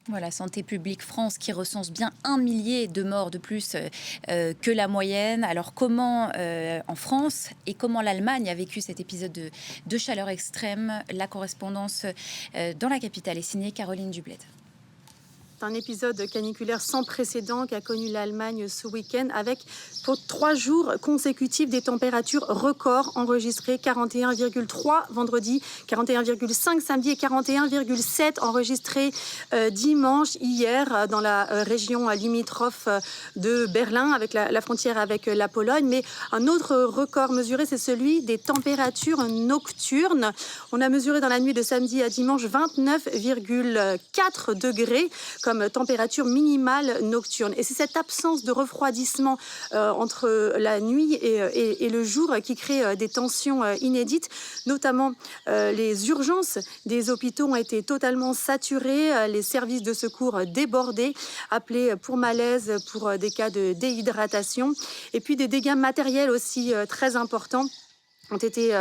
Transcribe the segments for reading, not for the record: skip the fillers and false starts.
Voilà, Santé publique France qui recense bien 1 millier de morts de plus que la moyenne. Alors comment en France et comment l'Allemagne a vécu cet épisode de chaleur extrême? La correspondance dans la capitale est signée Caroline Dublet. Un épisode caniculaire sans précédent qu'a connu l'Allemagne ce week-end avec pour 3 jours consécutifs des températures records enregistrées 41,3 vendredi, 41,5 samedi et 41,7 enregistrés dimanche hier dans la région limitrophe de Berlin avec la frontière avec la Pologne. Mais un autre record mesuré, c'est celui des températures nocturnes. On a mesuré dans la nuit de samedi à dimanche 29,4 degrés comme température minimale nocturne. Et c'est cette absence de refroidissement entre la nuit et le jour qui crée des tensions inédites. Notamment, les urgences des hôpitaux ont été totalement saturées, les services de secours débordés, appelés pour malaise, pour des cas de déhydratation. Et puis des dégâts matériels aussi très importants ont été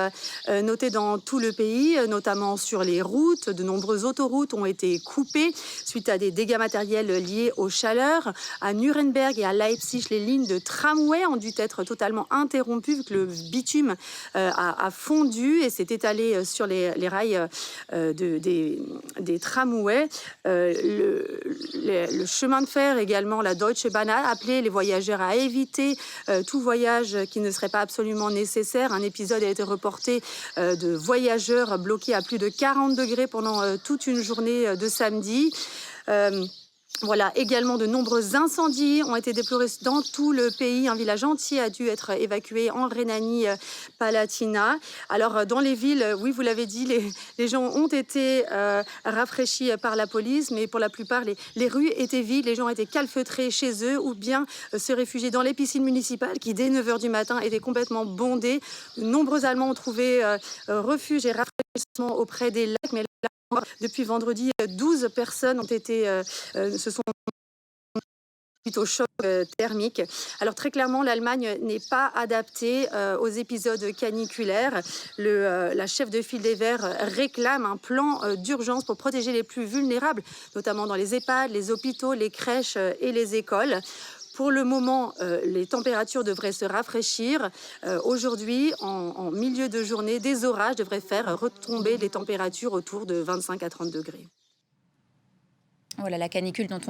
notés dans tout le pays, notamment sur les routes. De nombreuses autoroutes ont été coupées suite à des dégâts matériels liés aux chaleurs. À Nuremberg et à Leipzig, les lignes de tramway ont dû être totalement interrompues vu que le bitume a fondu et s'est étalé sur les rails des tramways. Le chemin de fer également, la Deutsche Bahn a appelé les voyageurs à éviter tout voyage qui ne serait pas absolument nécessaire. Un épisode a été reporté de voyageurs bloqués à plus de 40 degrés pendant toute une journée de samedi. Voilà, également de nombreux incendies ont été déplorés dans tout le pays. Un village entier a dû être évacué en Rhénanie-Palatinat. Alors, dans les villes, oui, vous l'avez dit, les gens ont été rafraîchis par la police, mais pour la plupart, les rues étaient vides. Les gens étaient calfeutrés chez eux ou bien se réfugier dans les piscines municipales qui, dès 9 h du matin, étaient complètement bondées. De nombreux Allemands ont trouvé refuge et rafraîchissement auprès des lacs, mais depuis vendredi, 12 personnes se sont suite au choc thermique. Alors très clairement, l'Allemagne n'est pas adaptée aux épisodes caniculaires. La chef de file des Verts réclame un plan d'urgence pour protéger les plus vulnérables, notamment dans les EHPAD, les hôpitaux, les crèches et les écoles. Pour le moment, les températures devraient se rafraîchir. Aujourd'hui, en milieu de journée, des orages devraient faire retomber les températures autour de 25 à 30 degrés. Voilà la canicule dont on